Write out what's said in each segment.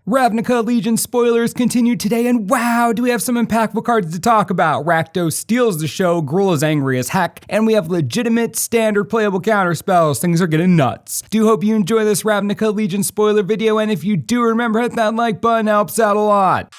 Ravnica Legion spoilers continue today, and wow, do we have some impactful cards to talk about. Rakdos steals the show, Gruul is angry as heck, and we have legitimate, standard playable counterspells. Things are getting nuts. Do hope you enjoy this Ravnica Legion spoiler video, and if you do, remember hit that like button, helps out a lot.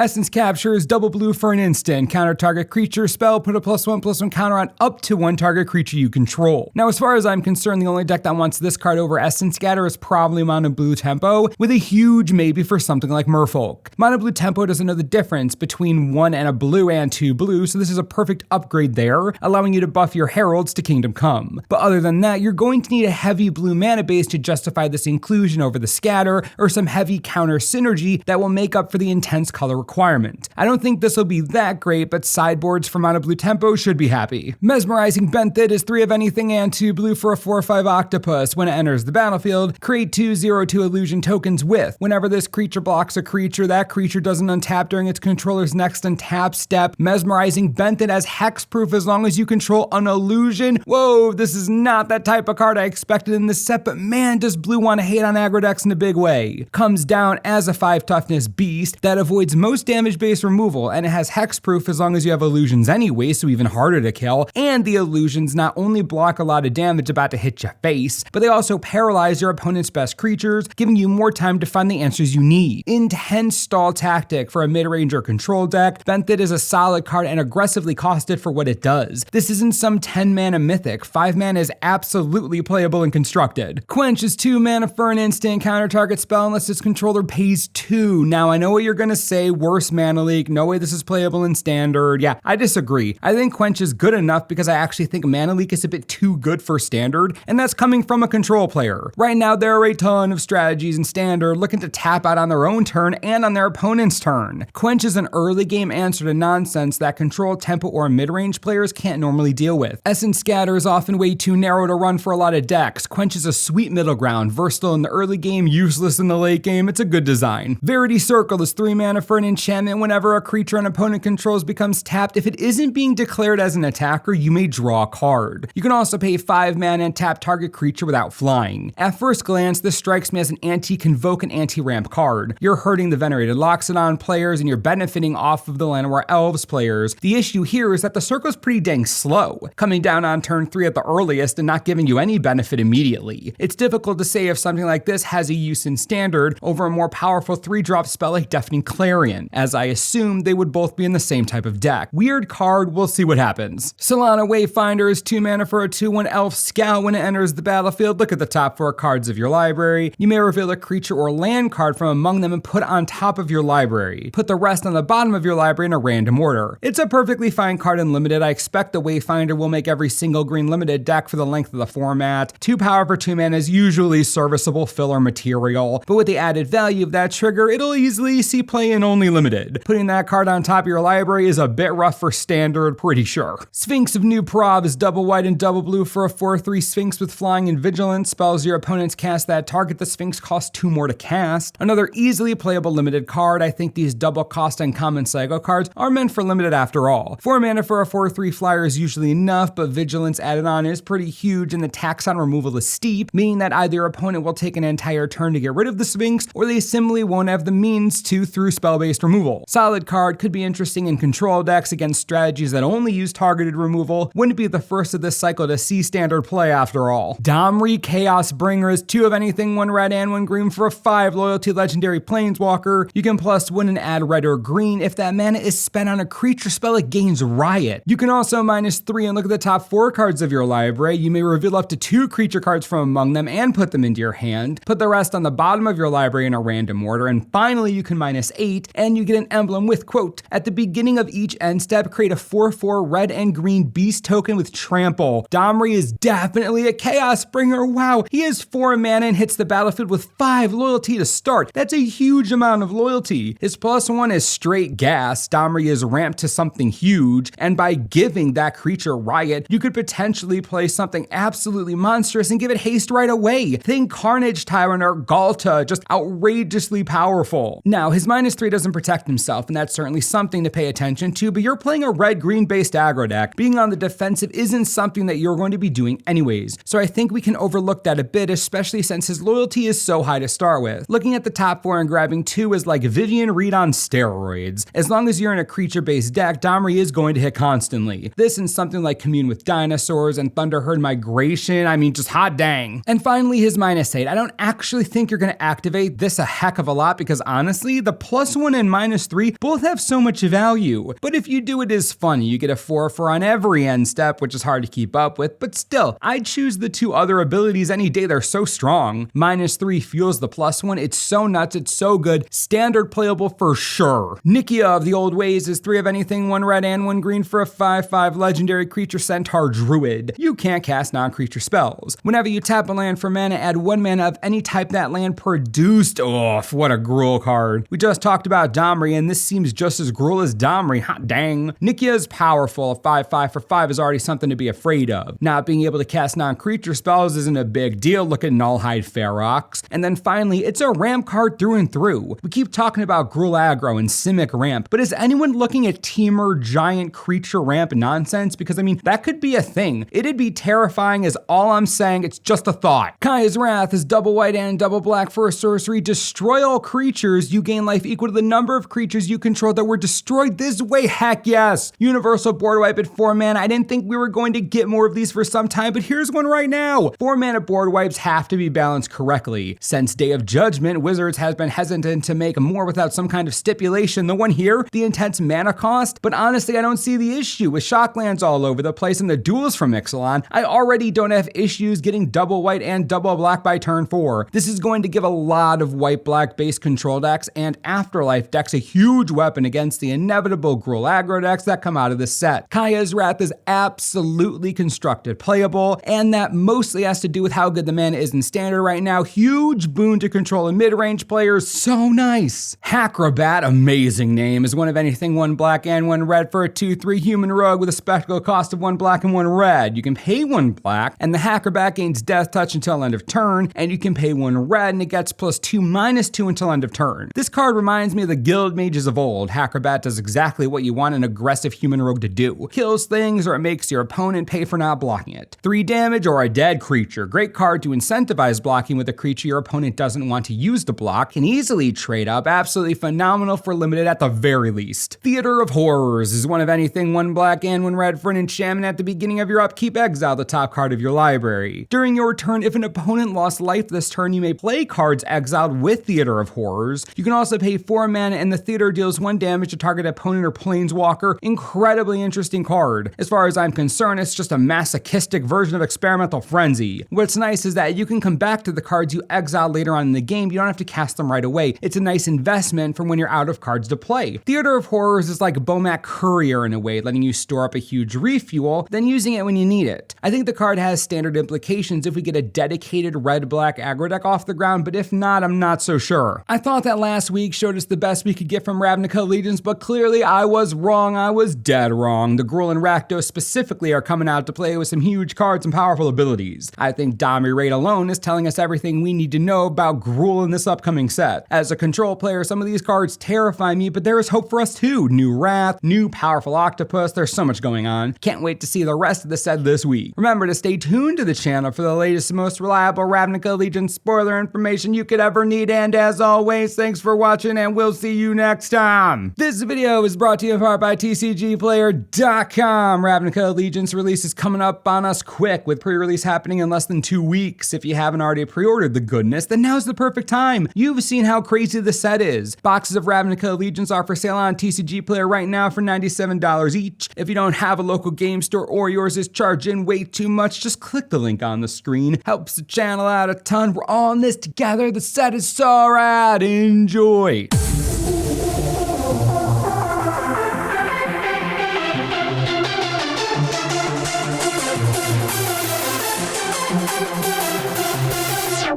Essence Capture is double blue for an instant. Counter target creature spell, put a +1/+1 counter on up to one target creature you control. Now, as far as I'm concerned, the only deck that wants this card over Essence Scatter is probably Mono Blue Tempo, with a huge maybe for something like Merfolk. Mono Blue Tempo doesn't know the difference between one and a blue and two blue, so this is a perfect upgrade there, allowing you to buff your Heralds to Kingdom Come. But other than that, you're going to need a heavy blue mana base to justify this inclusion over the scatter, or some heavy counter synergy that will make up for the intense color requirement. I don't think this will be that great, but sideboards for Mono Blue Tempo should be happy. Mesmerizing Benthid is 3 of anything and 2 blue for a 4/5 octopus. When it enters the battlefield, create 2 0/2 illusion tokens with. Whenever this creature blocks a creature, that creature doesn't untap during its controller's next untap step. Mesmerizing Benthid as hexproof as long as you control an illusion. Whoa, this is not that type of card I expected in this set, but man, does blue want to hate on aggro decks in a big way. Comes down as a 5 toughness beast that avoids most damage-based removal, and it has hexproof as long as you have illusions anyway, so even harder to kill. And the illusions not only block a lot of damage about to hit your face, but they also paralyze your opponent's best creatures, giving you more time to find the answers you need. Intense stall tactic for a mid-range or control deck. Benthid is a solid card and aggressively costed for what it does. This isn't some 10 mana mythic. 5 mana is absolutely playable and constructed. Quench is 2 mana for an instant counter target spell unless its controller pays 2. Now, I know what you're gonna say, worse mana leak, no way this is playable in standard. Yeah, I disagree. I think Quench is good enough because I actually think mana leak is a bit too good for standard, and that's coming from a control player. Right now, there are a ton of strategies in standard looking to tap out on their own turn and on their opponent's turn. Quench is an early game answer to nonsense that control, tempo, or mid-range players can't normally deal with. Essence Scatter is often way too narrow to run for a lot of decks. Quench is a sweet middle ground, versatile in the early game, useless in the late game. It's a good design. Verity Circle is 3 mana for an enchantment. Whenever a creature an opponent controls becomes tapped, if it isn't being declared as an attacker, you may draw a card. You can also pay 5 mana and tap target creature without flying. At first glance, this strikes me as an anti-convoke and anti-ramp card. You're hurting the Venerated Loxodon players and you're benefiting off of the Llanowar Elves players. The issue here is that the circle is pretty dang slow, coming down on turn 3 at the earliest and not giving you any benefit immediately. It's difficult to say if something like this has a use in standard over a more powerful 3-drop spell like Deafening Clarion, as I assume they would both be in the same type of deck. Weird card, we'll see what happens. Solana Wayfinder is 2 mana for a 2/1 elf scout. When it enters the battlefield, look at the top 4 cards of your library. You may reveal a creature or land card from among them and put it on top of your library. Put the rest on the bottom of your library in a random order. It's a perfectly fine card in Limited. I expect the Wayfinder will make every single green Limited deck for the length of the format. 2 power for 2 mana is usually serviceable filler material, but with the added value of that trigger, it'll easily see play in only Limited. Putting that card on top of your library is a bit rough for standard, pretty sure. Sphinx of New Prov is double white and double blue for a 4/3 Sphinx with flying and vigilance. Spells your opponents cast that target the Sphinx costs 2 more to cast. Another easily playable Limited card. I think these double cost uncommon cycle cards are meant for Limited after all. 4 mana for a 4/3 flyer is usually enough, but vigilance added on is pretty huge and the tax on removal is steep, meaning that either your opponent will take an entire turn to get rid of the Sphinx, or they simply won't have the means to through spell-based removal. Solid card, could be interesting in control decks against strategies that only use targeted removal. Wouldn't be the first of this cycle to see standard play after all. Domri Chaos Bringer is 2 of anything, 1 red and 1 green for a 5 loyalty legendary planeswalker. You can +1 and add red or green. If that mana is spent on a creature spell, it gains Riot. You can also -3 and look at the top 4 cards of your library. You may reveal up to 2 creature cards from among them and put them into your hand. Put the rest on the bottom of your library in a random order. And finally, you can -8 and you get an emblem with, quote, at the beginning of each end step, create a 4/4 red and green beast token with trample. Domri is definitely a Chaos Bringer. Wow, he has 4 mana and hits the battlefield with 5 loyalty to start. That's a huge amount of loyalty. His +1 is straight gas. Domri is ramped to something huge, and by giving that creature Riot, you could potentially play something absolutely monstrous and give it haste right away. Think Carnage Tyrant or Galta, just outrageously powerful. Now, his -3 doesn't protect himself, and that's certainly something to pay attention to, but you're playing a red-green based aggro deck. Being on the defensive isn't something that you're going to be doing anyways, so I think we can overlook that a bit, especially since his loyalty is so high to start with. Looking at the top 4 and grabbing 2 is like Vivian Reed on steroids. As long as you're in a creature-based deck, Domri is going to hit constantly. This and something like Commune with Dinosaurs and Thunderherd Migration, I mean, just hot dang. And finally, his -8. I don't actually think you're going to activate this a heck of a lot because honestly, the +1 and -3 both have so much value. But if you do, it is fun. You get a 4/4 on every end step, which is hard to keep up with, but still, I'd choose the 2 other abilities any day. They're so strong. -3 fuels the +1. It's so nuts. It's so good. Standard playable for sure. Nikia of the old ways is 3 of anything, 1 red and 1 green for a 5/5 legendary creature centaur druid. You can't cast non-creature spells. Whenever you tap a land for mana, add 1 mana of any type that land produced. Oh, what a Gruul card. We just talked about Domri, and this seems just as Gruul as Domri. Hot dang. Nikia is powerful. A 5/5 for 5 is already something to be afraid of. Not being able to cast non-creature spells isn't a big deal. Look at Nullhide Ferox. And then finally, it's a ramp card through and through. We keep talking about Gruul aggro and Simic ramp, but is anyone looking at Teamer giant creature ramp nonsense? Because I mean, that could be a thing. It'd be terrifying is all I'm saying. It's just a thought. Kaya's Wrath is double white and double black for a sorcery. Destroy all creatures. You gain life equal to the number of creatures you control that were destroyed this way. Heck yes. Universal board wipe at 4 mana. I didn't think we were going to get more of these for some time, but here's one right now. 4 mana board wipes have to be balanced correctly. Since Day of Judgment, Wizards has been hesitant to make more without some kind of stipulation. The one here, the intense mana cost, but honestly, I don't see the issue. With shocklands all over the place and the duels from Ixalan, I already don't have issues getting double white and double black by turn 4. This is going to give a lot of white-black base control decks and Afterlife decks a huge weapon against the inevitable Gruul aggro decks that come out of this set. Kaya's Wrath is absolutely constructed playable, and that mostly has to do with how good the mana is in standard right now. Huge boon to control and mid-range players, so nice. Hackrobat, amazing name, is 1 of anything, 1 black and 1 red for a 2/3 human rogue with a spectacle cost of 1 black and 1 red. You can pay 1 black, and the Hackrobat gains death touch until end of turn, and you can pay 1 red, and it gets +2/-2 until end of turn. This card reminds me of the guild mages of old. Hackrobat does exactly what you want an aggressive human rogue to do. Kills things, or it makes your opponent pay for not blocking it. 3 damage or a dead creature. Great card to incentivize blocking with a creature your opponent doesn't want to use to block. Can easily trade up. Absolutely phenomenal for limited at the very least. Theater of Horrors is 1 of anything, 1 black and 1 red for an enchantment. At the beginning of your upkeep, exile the top card of your library. During your turn, if an opponent lost life this turn, you may play cards exiled with Theater of Horrors. You can also pay 4 mana, and the theater deals 1 damage to target opponent or planeswalker. Incredibly interesting card. As far as I'm concerned, it's just a masochistic version of Experimental Frenzy. What's nice is that you can come back to the cards you exiled later on in the game. You don't have to cast them right away. It's a nice investment for when you're out of cards to play. Theater of Horrors is like Bomac Courier in a way, letting you store up a huge refuel, then using it when you need it. I think the card has standard implications if we get a dedicated red-black aggro deck off the ground, but if not, I'm not so sure. I thought that last week showed us the best we could get from Ravnica Legions, but clearly I was wrong. I was dead wrong. The Gruul and Rakdos specifically are coming out to play with some huge cards and powerful abilities. I think Domri rate alone is telling us everything we need to know about Gruul in this upcoming set. As a control player, some of these cards terrify me, but there is hope for us too. New Wrath, new powerful Octopus, there's so much going on. Can't wait to see the rest of the set this week. Remember to stay tuned to the channel for the latest and most reliable Ravnica Legion spoiler information you could ever need, and as always, thanks for watching and we'll see you next time. This video is brought to you in part by TCGplayer.com. Ravnica Legions release is coming up on us quick, with pre-release happening in less than 2 weeks. If you haven't already pre-ordered the goodness, then now's the perfect time. You've seen how crazy the set is. Boxes of Ravnica Legions are for sale on TCG Player right now for $97 each. If you don't have a local game store or yours is charging way too much, just click the link on the screen. Helps the channel out a ton. We're all in this together. The set is so rad. Enjoy.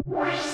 What?